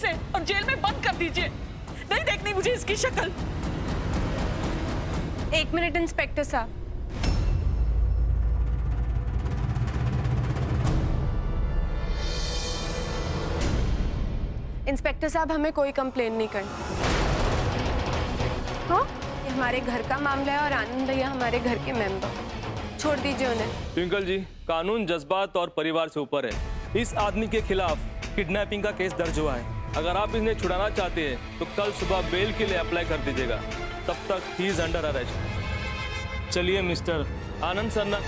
इसे और जेल में बंद कर दीजिए। नहीं देखनी मुझे इसकी शक्ल। एक मिनट इंस्पेक्टर साहब। इंस्पेक्टर साहब, हमें कोई कंप्लेन नहीं करनी। हाँ, ये हमारे घर का मामला है और आनंद भैया हमारे घर के मेंबर। छोड़ दीजिए उन्हें। ट्विंकल जी, कानून जज्बात और परिवार से ऊपर है। इस आदमी के खिलाफ किडनैपिंग का केस दर्ज हुआ है। अगर आप इन्हें छुड़ाना चाहते हैं तो कल सुबह बेल के लिए अप्लाई कर दीजिएगा। तब तक ही इज अंडर अरेस्ट। चलिए मिस्टर आनंद सन्ना।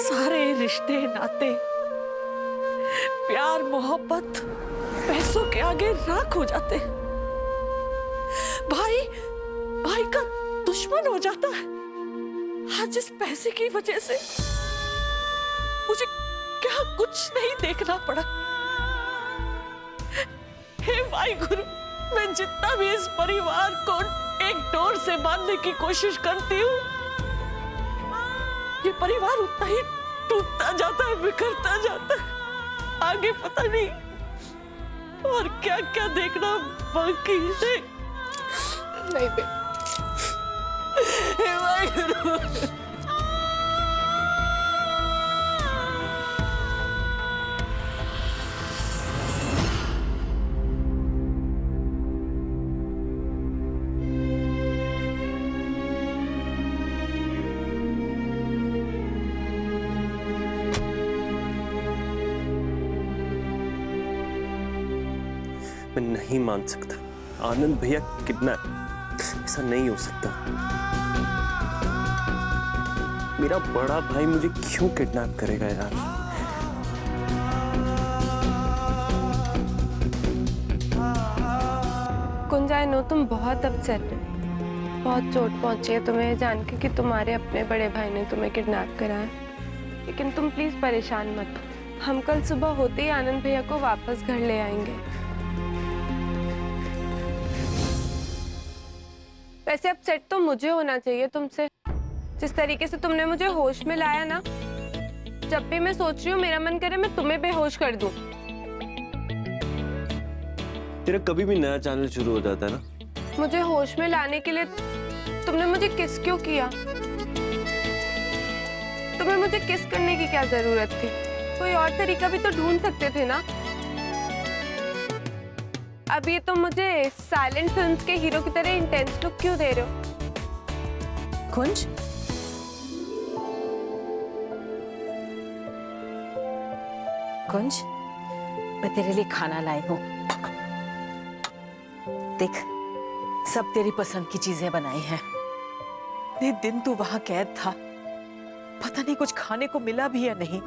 सारे रिश्ते नाते, प्यार मोहब्बत पैसों के आगे राख हो जाते हैं। भाई भाई का दुश्मन हो जाता है। आज इस पैसे की वजह से मुझे क्या कुछ नहीं देखना पड़ा। हे भाई गुरु, मैं जितना भी इस परिवार को एक डोर से बांधने की कोशिश करती हूँ, ये परिवार उतना ही टूटता जाता है, बिखरता जाता है। आगे पता नहीं और क्या क्या देखना बाकी है। नहीं बे, हे भाई गुरु। मैं नहीं मान सकता, आनंद भैया किडनैप, ऐसा नहीं हो सकता। मेरा बड़ा भाई मुझे क्यों किडनैप करेगा यार? कुंजा, नो तुम बहुत अपसेट हो। बहुत चोट पहुंची है तुम्हें जान के कि तुम्हारे अपने बड़े भाई ने तुम्हें किडनैप करा है। लेकिन तुम प्लीज परेशान मत हो। हम कल सुबह होते ही आनंद भैया को वापस घर ले आएंगे। वैसे अपसेट तो मुझे होना चाहिए तुमसे। जिस तरीके से तुमने मुझे होश में लाया ना, जब भी मैं सोच रही हूँ मेरा मन करे मैं तुम्हें बेहोश कर दूं। तेरा कभी भी नया चैनल शुरू हो जाता है ना। मुझे होश में लाने के लिए तुमने मुझे किस क्यों किया? तुम्हें मुझे किस करने की क्या जरूरत थी? कोई और तरीका भी तो ढूंढ सकते थे ना। अब ये तुम मुझे साइलेंट फिल्म्स के हीरो की तरह इंटेंस लुक क्यों दे रहे हो? कुंज, कुंज, मैं तेरे लिए खाना लाई हूँ। देख, सब तेरी पसंद की चीजें बनाई हैं। इतने दिन तू वहां कैद था, पता नहीं कुछ खाने को मिला भी या नहीं।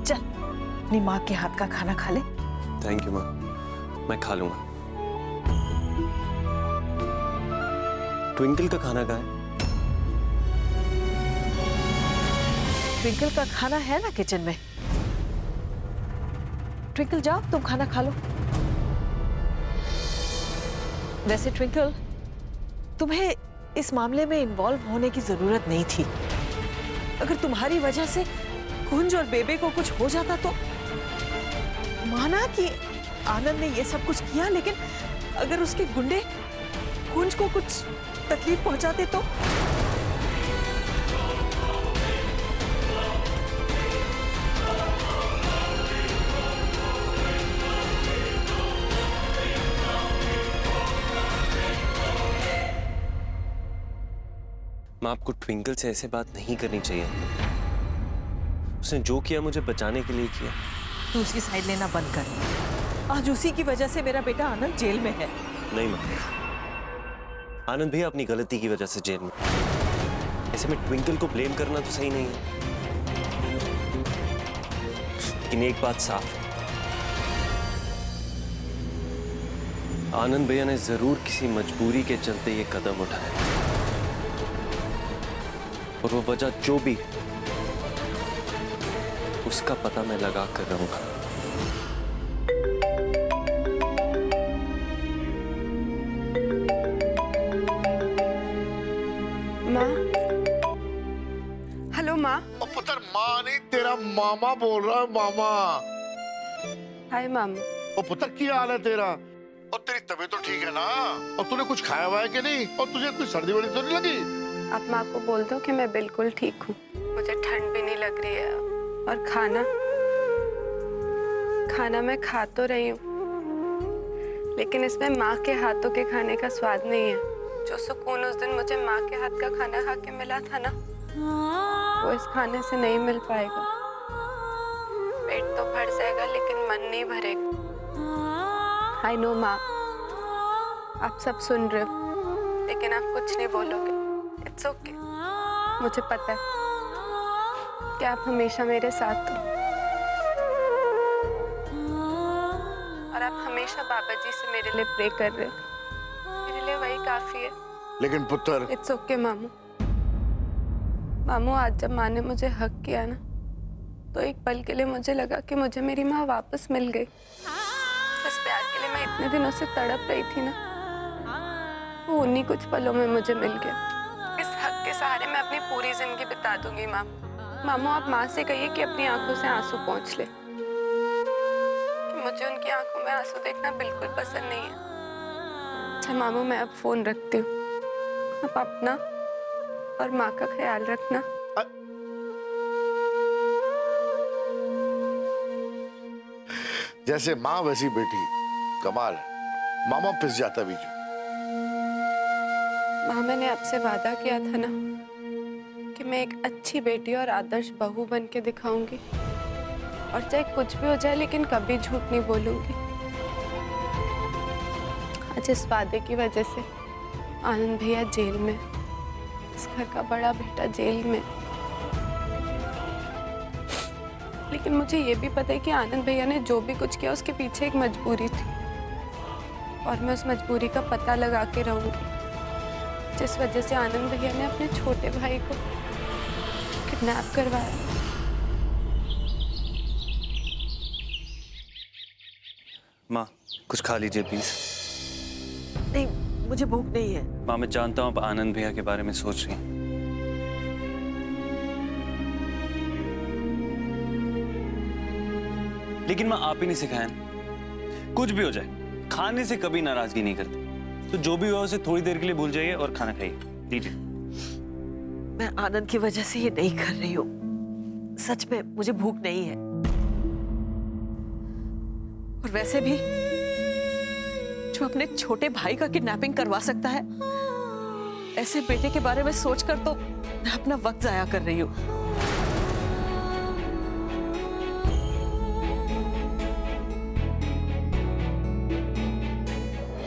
चल, अपनी माँ के हाथ का खाना खा ले। थैंक यू माँ, मैं खा लूंगा। ट्विंकल का खाना कहाँ है? ट्विंकल का खाना है ना किचन में। ट्विंकल, जाओ तुम खाना खा लो। वैसे ट्विंकल, तुम्हें इस मामले में इन्वॉल्व होने की जरूरत नहीं थी। अगर तुम्हारी वजह से कुंज और बेबे को कुछ हो जाता तो माना कि आनंद ने ये सब कुछ किया, लेकिन अगर उसके गुंडे कुंज को कुछ तकलीफ पहुंचाते तो? माँ, आपको ट्विंकल से ऐसे बात नहीं करनी चाहिए। उसने जो किया मुझे बचाने के लिए किया। तू उसकी साइड लेना बंद कर। आज उसी की वजह से मेरा बेटा आनंद जेल में है। नहीं माँ, आनंद भैया अपनी गलती की वजह से जेल में। ऐसे में ट्विंकल को ब्लेम करना तो सही नहीं है। लेकिन एक बात साफ है, आनंद भैया ने जरूर किसी मजबूरी के चलते ये कदम उठाया, और वो वजह जो भी उसका पता मैं लगा कर रहूंगा। माँ। हेलो माँ। ओ पुत्र, माँ नहीं, तेरा मामा बोल रहा है, मामा। हाय मामा। ओ पुत्र, क्या हाल है तेरा? और तेरी तबीयत तो ठीक है ना? और तूने कुछ खाया हुआ है कि नहीं? और तुझे कोई सर्दी वर्दी तो नहीं लगी? आप माँ को बोल दो कि मैं बिल्कुल ठीक हूँ, मुझे ठंड भी नहीं लग रही है। और खाना मैं खा तो रही हूँ, लेकिन इसमें माँ के हाथों के खाने का स्वाद नहीं है। जो सुकून उस दिन मुझे माँ के हाथ का खाना खा के मिला था ना, वो इस खाने से नहीं मिल पाएगा। पेट तो भर जाएगा लेकिन मन नहीं भरेगा। आई नो माँ, आप सब सुन रहे हो, लेकिन आप कुछ नहीं बोलोगे। इट्स ओके, मुझे पता है कि आप हमेशा मेरे साथ हो, और आप हमेशा बाबा जी से मेरे लिए प्रे कर रहे हो। मेरे लिए वही काफी है। लेकिन पुत्र, इट्स ओके मामू। मामू, आज जब माँ ने मुझे हक किया ना, तो एक पल के लिए मुझे लगा कि मुझे मेरी माँ वापस मिल गई। जिस प्यार के लिए मैं इतने दिनों से तड़प रही थी ना, वो उन्हीं कुछ पलों में मुझे मिल गया। इस हक के सहारे मैं अपनी पूरी जिंदगी बिता दूंगी मामू। मामू, आप माँ से कहिए कि अपनी आंखों से आंसू पोंछ ले, कि मुझे उनकी आंखों में आंसू देखना बिल्कुल पसंद नहीं है। अच्छा मामू, मैं अब फोन रखती हूँ। आप अपना और माँ का ख्याल रखना। जैसे माँ वैसी बेटी, कमाल है। मामा पिस जाता बीच में। माँ, मैंने आपसे वादा किया था ना कि मैं एक अच्छी बेटी और आदर्श बहू बन के दिखाऊंगी, और चाहे कुछ भी हो जाए लेकिन कभी झूठ नहीं बोलूंगी। आज इस वादे की वजह से आनंद भैया जेल में, इस घर का बड़ा बेटा जेल में। लेकिन मुझे ये भी पता है कि आनंद भैया ने जो भी कुछ किया उसके पीछे एक मजबूरी थी, और मैं उस मजबूरी का पता लगा के रहूंगी, जिस वजह से आनंद भैया ने अपने छोटे भाई को किडनैप करवाया। माँ, कुछ खा लीजिए प्लीज। नहीं, मुझे भूख नहीं है। माँ, मैं जानता हूँ आप आनंद भैया के बारे में सोच रही हैं, लेकिन माँ आप ही नहीं सिखाया ना। कुछ भी हो जाए, खाने से कभी नाराजगी नहीं करती। तो जो भी हुआ उसे थोड़ी देर के लिए भूल जाइए और खाना खाइए। लीजिए। मैं आनंद की वजह से ये नहीं कर रही हूँ। सच में मुझे भूख नहीं है। और वैसे भी जो अपने छोटे भाई का किडनैपिंग करवा सकता है, ऐसे बेटे के बारे में सोचकर तो मैं अपना वक्त जाया कर रही हूँ।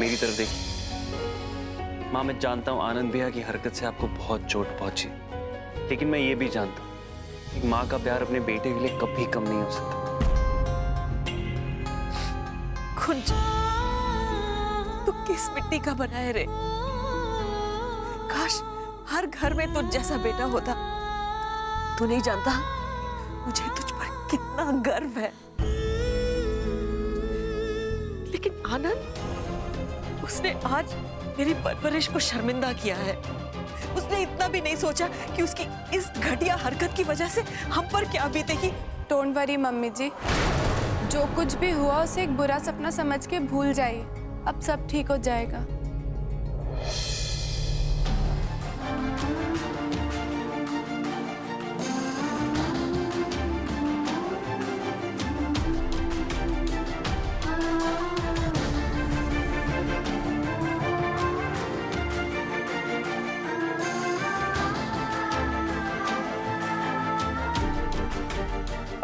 मेरी तरफ देखिए। माँ, मैं जानता हूँ आनंद भैया की हरकत से आपको बहुत चोट पहुंची, लेकिन मैं ये भी जानता हूँ कि माँ का प्यार अपने बेटे के लिए कभी कम नहीं हो सकता। कुंज, तू किस मिट्टी का बना है रे? काश हर घर में तुझ जैसा बेटा होता। तू नहीं जानता मुझे तुझ पर कितना गर्व है। लेकिन आनंद, उसने आज मेरी परवरिश को शर्मिंदा किया है। उसने इतना भी नहीं सोचा कि उसकी इस घटिया हरकत की वजह से हम पर क्या बीतेगी। डोंट वरी मम्मी जी, जो कुछ भी हुआ उसे एक बुरा सपना समझ के भूल जाइए। अब सब ठीक हो जाएगा।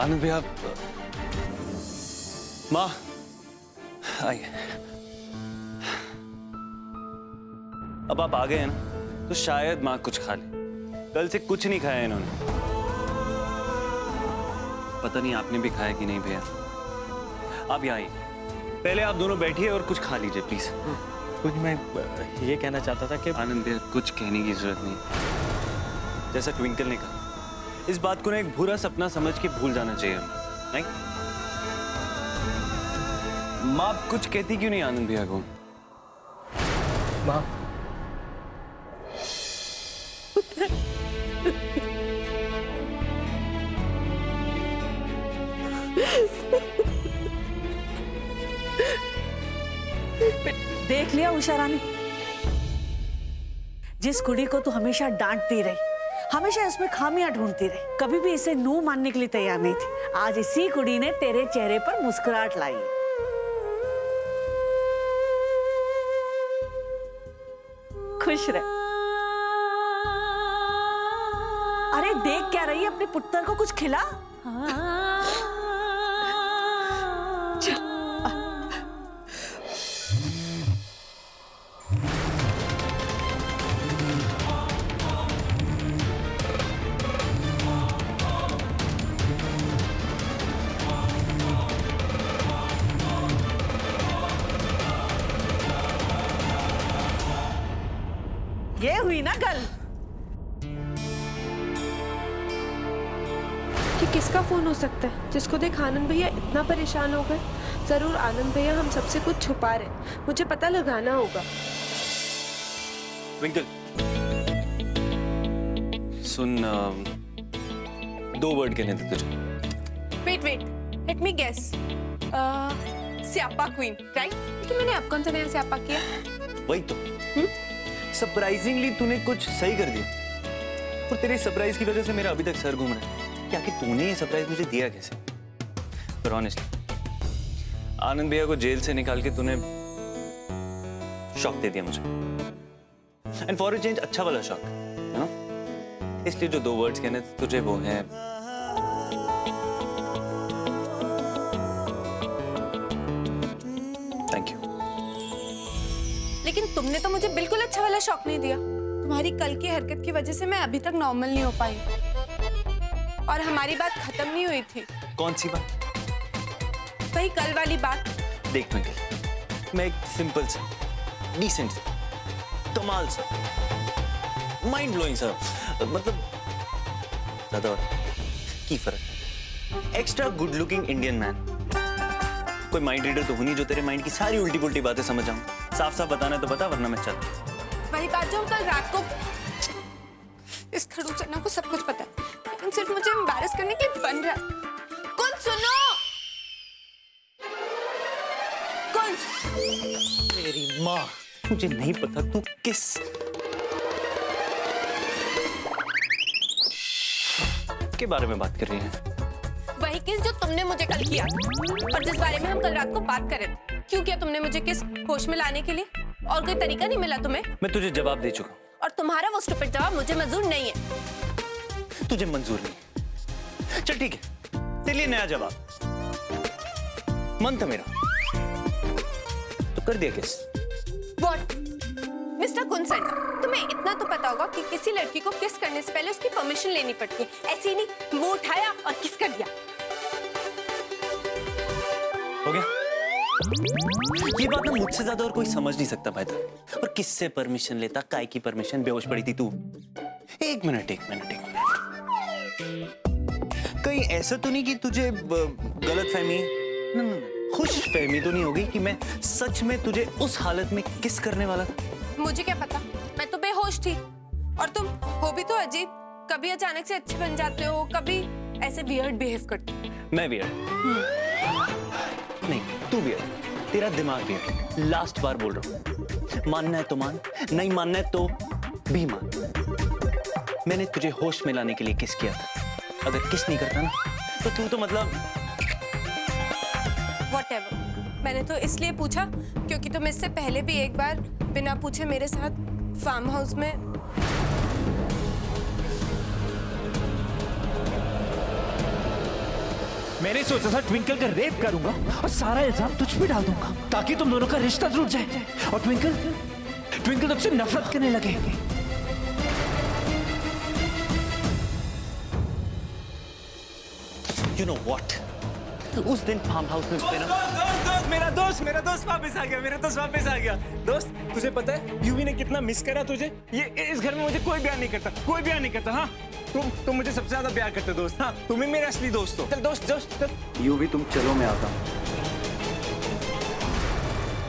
आनंद भैया, माँ आइए। अब आप आ गए हैं ना, तो शायद माँ कुछ खा ले। कल से कुछ नहीं खाया इन्होंने। पता नहीं आपने भी खाया कि नहीं भैया। आप यहाँ आइए, पहले आप दोनों बैठिए और कुछ खा लीजिए प्लीज। कुछ मैं ये कहना चाहता था कि आनंद भैया, कुछ कहने की जरूरत नहीं। जैसा ट्विंकल ने कहा, इस बात को ना एक बुरा सपना समझ के भूल जाना चाहिए हमें, नहीं? माँ कुछ कहती क्यों नहीं आनंद भैया को? माँ, उषा रानी, जिस कुड़ी को तू हमेशा डांटती रही, हमेशा इसमें खामियां ढूंढती रही, कभी भी इसे नो मानने के लिए तैयार नहीं थी, आज इसी कुड़ी ने तेरे चेहरे पर मुस्कुराहट लाई है। खुश रह। अरे देख क्या रही है, अपने पुत्र को कुछ खिला। ये हुई ना गल। कि किसका फोन हो सकता है जिसको देख आनंद भैया इतना परेशान हो गए? जरूर आनंद भैया हम सबसे कुछ छुपा रहे, मुझे पता लगाना होगा। ट्विंकल, सुन, 2 वर्ड कहने थे तुझे। Wait let me guess. स्यापा क्वीन, राइट? लेकिन मैंने अब कौन सा नया स्यापा किया? वही तो। सरप्राइजिंगली तूने कुछ सही कर दिया, और तेरे सरप्राइज की वजह से मेरा अभी तक सर घूम रहा है। क्या कि तूने ये सरप्राइज मुझे दिया कैसे? पर ऑनेस्टली आनंद भैया को जेल से निकाल के तूने शॉक दे दिया मुझे, एंड फॉर अ चेंज अच्छा वाला शॉक, है ना? इसलिए जो 2 वर्ड्स कहने थे तुझे वो है थैंक यू। लेकिन तुमने तो मुझे बिल्कुल अच्छा वाला शॉक नहीं दिया। तुम्हारी कल की हरकत की वजह से मैं अभी तक नॉर्मल नहीं हो पाई, और हमारी बात खत्म नहीं हुई थी। कौन सी बात? वही कल वाली बात। देख ट्विंकल, मैं एक सिंपल सा, डिसेंट सा, कमाल सा, माइंड ब्लोइंग सा, मतलब ज्यादा और की फर्क, extra good looking Indian man. कोई माइंड रीडर तो नहीं जो तेरे माइंड की सारी उल्टी पुल्टी बातें समझ जाऊं। साफ साफ बताना है तो बता, वरना मैं चल। वही बात जो हम कल रात को, इस खड़ूसन्ना को सब कुछ पता है, लेकिन सिर्फ मुझे एम्बैरस करने के लिए बन रहा है। कौन सुनो? कौन? मेरी माँ, मुझे नहीं पता तू किस के बारे में बात कर रही है। वही किस जो तुमने मुझे कल किया, और जिस बारे में हम कल रात को बात कर रहे थे। क्यों किया तुमने मुझे किस होश में लाने के लिए? और कोई तरीका नहीं मिला तुम्हें? मैं तुझे जवाब दे चुका हूं, और तुम्हारा वो स्टूपिड जवाब मुझे मंजूर नहीं है। तुझे मंजूर नहीं। चल ठीक है, तेरे लिए नया जवाब। मन था मेरा तो कर दिया किस। What? मिस्टर कुंसन, तुम्हें इतना तो पता होगा कि किसी लड़की को किस करने से पहले उसकी परमिशन लेनी पड़ती है। ऐसे ही नहीं, वो उठाया और किस कर दिया। हो गया? ये बात ना मुझसे ज्यादा और कोई समझ नहीं सकता भाई। और किससे परमिशन लेता? काय की परमिशन? बेहोश पड़ी थी तू। एक मिनट। कहीं ऐसा तो नहीं कि तुझे गलत फहमी, खुश फहमी तो नहीं होगी कि मैं सच में तुझे उस हालत में किस करने वाला था? मुझे क्या पता, मैं तो बेहोश थी। और तुम हो भी तो अजीब, कभी अचानक से अच्छे बन जाते हो, कभी ऐसे वियर्ड बिहेव करते हो। मैं वियर्ड नहीं, तू वियर्ड, तेरा दिमाग वियर्ड। लास्ट बार बोल रहा हूं, मानना है तो मान, नहीं मानना है तो भी मान। मैंने तुझे होश में लाने के लिए किस किया था। अगर किस नहीं करता ना तो तू तो मतलब Whatever. मैंने तो इसलिए पूछा क्योंकि तुम इससे पहले भी एक बार बिना पूछे मेरे साथ फार्म हाउस में मैंने सोचा था ट्विंकल का रेप करूंगा और सारा इल्जाम तुझ पे डाल दूंगा ताकि तुम दोनों का रिश्ता टूट जाए और ट्विंकल तुझसे नफरत करने लगे। You know what? उस दिन फार्म हाउस में उसने ना मेरा दोस्त वापस आ गया। दोस्त, तुझे पता है यूवी ने कितना मिस करा तुझे? ये इस घर में मुझे कोई प्यार नहीं करता। हाँ, तुम मुझे सबसे ज्यादा प्यार करते दोस्त। हाँ, तुम ही मेरे असली दोस्त हो। चल दोस्त चल। यूवी तुम चलो, मैं आता हूँ।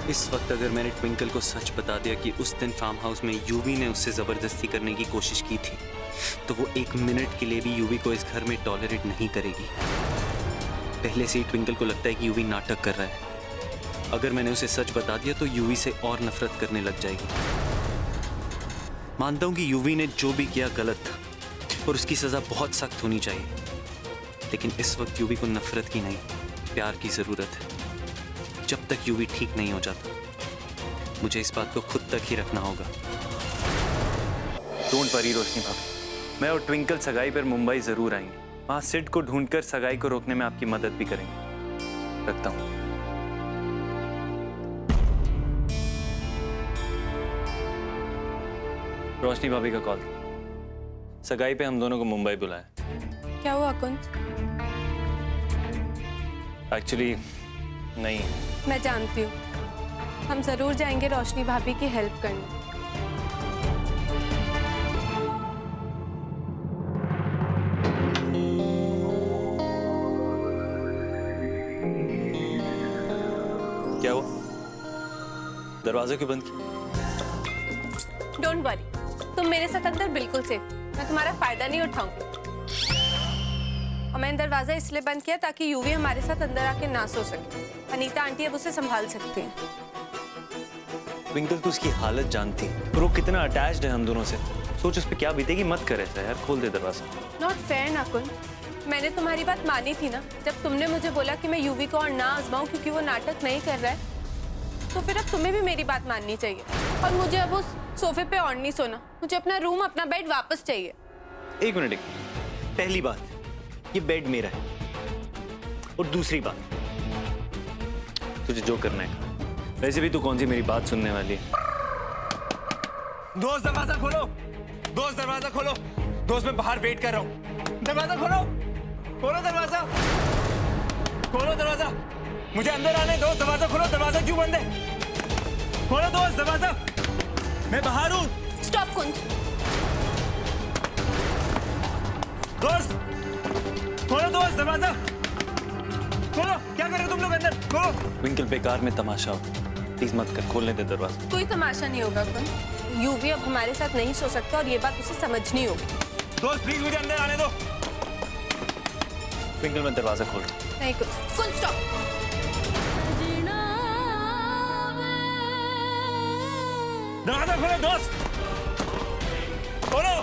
इस वक्त अगर मैंने ट्विंकल को सच बता दिया कि उस दिन फार्म हाउस में यूवी ने उससे जबरदस्ती करने की कोशिश की थी, तो वो 1 मिनट के लिए भी यूवी को इस घर में टॉलरेट नहीं करेगी। पहले से ही ट्विंकल को लगता है कि यूवी नाटक कर रहा है, अगर मैंने उसे सच बता दिया तो यूवी से और नफरत करने लग जाएगी। मानता हूं कि यूवी ने जो भी किया गलत था और उसकी सजा बहुत सख्त होनी चाहिए, लेकिन इस वक्त यूवी को नफरत की नहीं, प्यार की जरूरत है। जब तक यूवी ठीक नहीं हो जाता, मुझे इस बात को खुद तक ही रखना होगा। डोंट वरी रोशनी भाभी, मैं और ट्विंकल सगाई पर मुंबई जरूर आएंगे। वहां सिड को ढूंढकर सगाई को रोकने में आपकी मदद भी करेंगे। रखता हूं। रोशनी भाभी का कॉल। सगाई पे हम दोनों को मुंबई बुलाया। क्या हुआ कुंज? एक्चुअली नहीं, मैं जानती हूँ, हम जरूर जाएंगे रोशनी भाभी की हेल्प करने। क्या हुआ? दरवाजा क्यों बंद किया? डोंट वरी, तुम मेरे साथ अंदर बिल्कुल सेफ। मैं तुम्हारा फायदा नहीं उठाऊंगी। और मैंने दरवाजा इसलिए बंद किया ताकि यूवी हमारे साथ अंदर आके ना सो सके। अनीता आंटी अब उसे संभाल सकती हैं। ट्विंकल, तू उसकी हालत जानती है और वो कितना अटैच्ड है हम दोनों से। सोच उस पर क्या बीतेगी। मत कर ऐसा यार, खोल दे दरवाजा। नॉट फेयर ना कुंज, मैंने तुम्हारी बात मानी थी ना जब तुमने मुझे बोला कि मैं यूवी को और ना आजमाऊं क्योंकि वो नाटक नहीं कर रहा है। तो फिर अब तुम्हें भी मेरी बात माननी चाहिए। और मुझे अब उस सोफे पे और नहीं सोना। मुझे अपना रूम, अपना बेड वापस चाहिए। एक मिनट। पहली बात, ये बेड मेरा है। और दूसरी बात, तुझे जो करना है। वैसे भी तू कौन सी मेरी बात सुनने वाली है? दोस्त दरवाजा खोलो, दोस्त दरवाजा खोलो। दोस्त मैं बाहर वेट कर रहा हूँ। दरवाजा खोलो, खोलो दरवाजा, खोलो दरवाजा। मुझे अंदर आने दो। दरवाजा खोलो। दरवाजा क्यों बंद है? खोलो दोस्त दरवाजा, मैं बाहर हूँ। स्टॉप कुंज। दोस्त खोलो, दोस्त दरवाजा खोलो। क्या कर रहे हो तुम लोग? अंदर खोलो। ट्विंकल, बेकार में तमाशा हो, प्लीज मत कर। खोलने दे दरवाजा। कोई तमाशा नहीं होगा कुंज। यूवी अब हमारे साथ नहीं सो सकता और ये बात उसे समझनी होगी। दोस्त प्लीज मुझे अंदर आने दो। ट्विंकल, मैं दरवाजा खोल रहा हूँ। नहीं कुंज, कुंज स्टॉप। दरवाजा खोलो दोस्त, खोलो।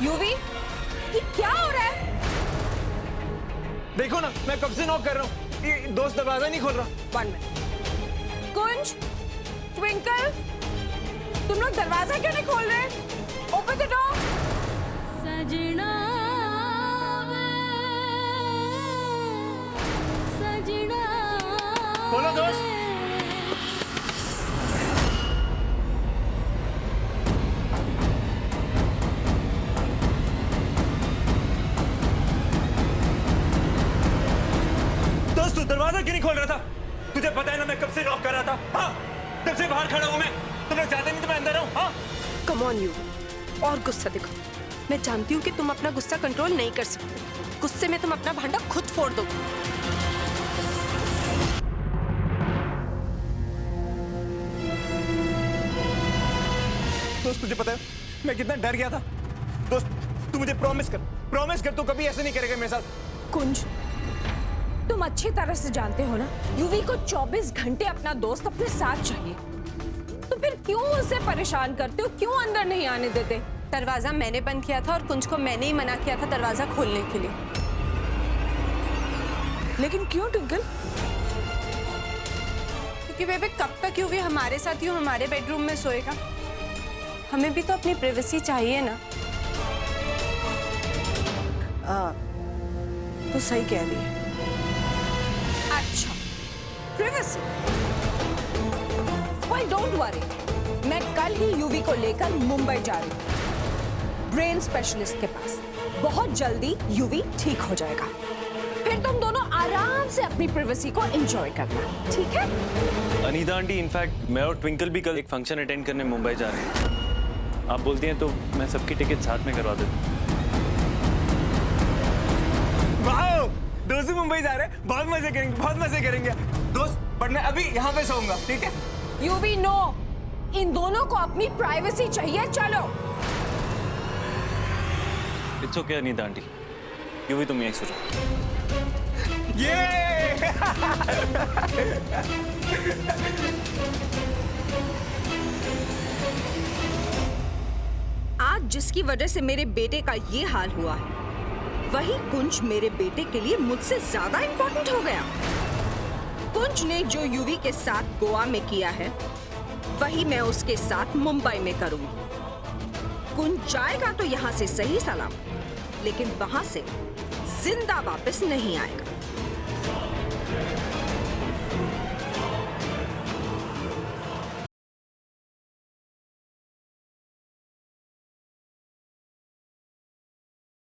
यूवी, ये क्या हो रहा है? देखो ना, मैं कब से नॉक कर रहा हूँ, ये दोस्त दरवाजा नहीं खोल रहा। 1 मिनट। कुंज, ट्विंकल, तुम लोग दरवाजा क्यों नहीं खोल रहे? Open the door. सजना सजना। खोलो दोस्त। दोस्त तू दरवाजा क्यों नहीं खोल रहा था? तुझे पता है ना मैं कब से नॉक कर रहा था। हाँ, कब से बाहर खड़ा हूँ मैं। तुम लोग चाहते नहीं तो मैं अंदर आऊँ। हाँ, कम ऑन यू, और गुस्सा दिखाओ। मैं जानती हूँ कि तुम अपना गुस्सा कंट्रोल नहीं कर सकते। गुस्से में तुम अपना भांडा खुद फोड़ दो। दोस्त तुझे पता है मैं कितना डर गया था। दोस्त तू मुझे प्रॉमिस कर तू कभी ऐसे नहीं करेगा मेरे साथ। कुंज, तुम अच्छी तरह से जानते हो ना, यूवी को 24 घंटे अपना दोस्त अपने साथ चाहिए। तो फिर क्यों उसे परेशान करते हो? क्यों अंदर नहीं आने देते? दरवाजा मैंने बंद किया था और कुंज को मैंने ही मना किया था दरवाजा खोलने के लिए। लेकिन क्यों ट्विंकल? क्योंकि बेबे कब तक यूवी हमारे साथ ही हमारे बेडरूम में सोएगा? हमें भी तो अपनी प्राइवेसी चाहिए ना। तो सही कह रही है। अच्छा, प्राइवेसी। वेल डोंट वरी, मैं कल ही यूवी को लेकर मुंबई जा रही हूँ, ब्रेन स्पेशलिस्ट के पास। बहुत जल्दी यूवी ठीक हो जाएगा। फिर तुम दोनों आराम से अपनी प्राइवेसी को एंजॉय करना, ठीक है? अनीता आंटी, इनफैक्ट मैं और ट्विंकल भी कल एक फंक्शन अटेंड करने मुंबई जा रहे हैं। आप बोलती हैं तो मैं सबकी टिकट साथ में करवा देता हूँ। वाओ, दोस्त मुंबई जा रहे हैं। बहुत मजे करेंगे, बहुत मजे करेंगे दोस्त। बट मैं अभी यहाँ पे सोऊंगा, ठीक है? यूवी नो, इन दोनों को अपनी प्राइवेसी चाहिए। चलो। इट्स ओके अनीता आंटी, यूं भी तुम यहीं सो जाओ। ये आज जिसकी वजह से मेरे बेटे का ये हाल हुआ है, वही कुंज मेरे बेटे के लिए मुझसे ज्यादा इंपॉर्टेंट हो गया। कुंज ने जो यूवी के साथ गोवा में किया है, वही मैं उसके साथ मुंबई में करूंगी। कुंज जाएगा तो यहाँ से सही सलाम, लेकिन वहां से जिंदा वापस नहीं आएगा।